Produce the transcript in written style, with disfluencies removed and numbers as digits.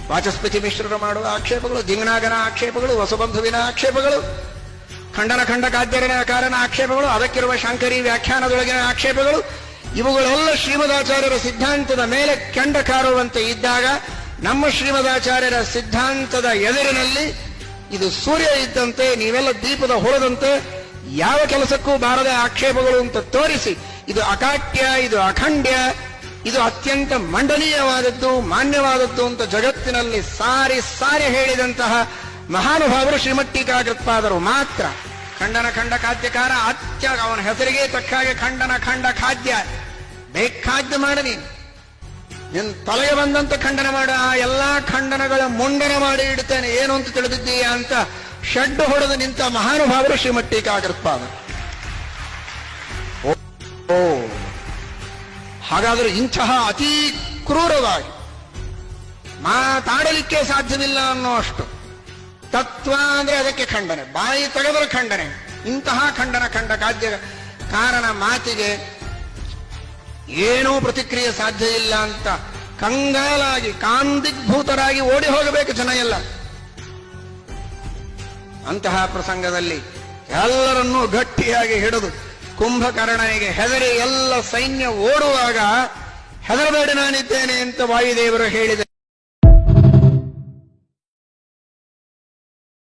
ವಾಚಸ್ಪತಿ ಮಿಶ್ರರು ಮಾಡುವ ಆಕ್ಷೇಪಗಳು, ಜಿಂಗನಾಗನ ಆಕ್ಷೇಪಗಳು, ವಸುಬಂಧುವಿನ ಆಕ್ಷೇಪಗಳು, ಖಂಡನ ಖಂಡಕಾದ್ಯರನ ಕಾರಣ ಆಕ್ಷೇಪಗಳು, ಅದಕ್ಕಿರುವ ಶಂಕರಿ ವ್ಯಾಖ್ಯಾನದೊಳಗಿನ ಆಕ್ಷೇಪಗಳು, ಇವುಗಳೆಲ್ಲ ಶ್ರೀಮದಾಚಾರ್ಯರ ಸಿದ್ಧಾಂತದ ಮೇಲೆ ಕೆಂಡ ಕಾರುವಂತೆ ಇದ್ದಾಗ ನಮ್ಮ ಶ್ರೀಮದಾಚಾರ್ಯರ ಸಿದ್ಧಾಂತದ ಎದುರಿನಲ್ಲಿ ಇದು ಸೂರ್ಯ ಇದ್ದಂತೆ, ನೀವೆಲ್ಲ ದೀಪದ ಹೊರದಂತೆ, ಯಾವ ಕೆಲಸಕ್ಕೂ ಬಾರದ ಆಕ್ಷೇಪಗಳು ಅಂತ ತೋರಿಸಿ ಇದು ಅಕಾಟ್ಯ, ಇದು ಅಖಂಡ್ಯ, ಇದು ಅತ್ಯಂತ ಮಂಡನೀಯವಾದದ್ದು, ಮಾನ್ಯವಾದದ್ದು ಅಂತ ಜಗತ್ತಿನಲ್ಲಿ ಸಾರಿ ಸಾರಿ ಹೇಳಿದಂತಹ ಮಹಾನುಭಾವರು ಶ್ರೀಮಟ್ಟೀಕಾಕೃತ್ಪಾದರು ಮಾತ್ರ. ಖಂಡನ ಖಂಡ ಖಾದ್ಯಕಾರ ಅವನ ಹೆಸರಿಗೆ ತಕ್ಕ ಹಾಗೆ ಖಂಡನ ಖಂಡ ಖಾದ್ಯ, ಬೇಕಾದ್ಯ ಮಾಡ ನೀನು, ನಿನ್ ತಲೆಗೆ ಬಂದಂತ ಖಂಡನ ಮಾಡ, ಆ ಎಲ್ಲಾ ಖಂಡನಗಳ ಮುಂಡನ ಮಾಡಿ ಇಡ್ತೇನೆ, ಏನು ಅಂತ ತಿಳಿದಿದ್ದೀಯ ಅಂತ ಷಡ್ಡು ಹೊಡೆದು ನಿಂತ ಮಹಾನುಭಾವರು ಶ್ರೀಮಟ್ಟೀಕಾಕೃತ್ಪಾದರು. ಓ, ಹಾಗಾದ್ರೆ ಇಂತಹ ಅತೀ ಕ್ರೂರವಾಗಿ ಮಾತಾಡಲಿಕ್ಕೆ ಸಾಧ್ಯವಿಲ್ಲ ಅನ್ನೋ ಅಷ್ಟು ತತ್ವ ಅಂದ್ರೆ ಅದಕ್ಕೆ ಖಂಡನೆ, ಬಾಯಿ ತೆಗೆದರೆ ಖಂಡನೆ. ಇಂತಹ ಖಂಡನ ಖಂಡ ಖಾದ್ಯ ಕಾರಣ ಮಾತಿಗೆ ಏನೂ ಪ್ರತಿಕ್ರಿಯೆ ಸಾಧ್ಯ ಇಲ್ಲ ಅಂತ ಕಂಗಾಲಾಗಿ ಕಾಂದಿಗ್ಭೂತರಾಗಿ ಓಡಿ ಹೋಗಬೇಕು ಜನ ಎಲ್ಲ. ಅಂತಹ ಪ್ರಸಂಗದಲ್ಲಿ ಎಲ್ಲರನ್ನೂ ಗಟ್ಟಿಯಾಗಿ ಹಿಡಿದು ಕುಂಭಕರ್ಣನಿಗೆ ಹೆದರಿ ಎಲ್ಲ ಸೈನ್ಯ ಓಡುವಾಗ ಹೆದರಬೇಡ ನಾನಿದ್ದೇನೆ ಅಂತ ವಾಯುದೇವರು ಹೇಳಿದರು.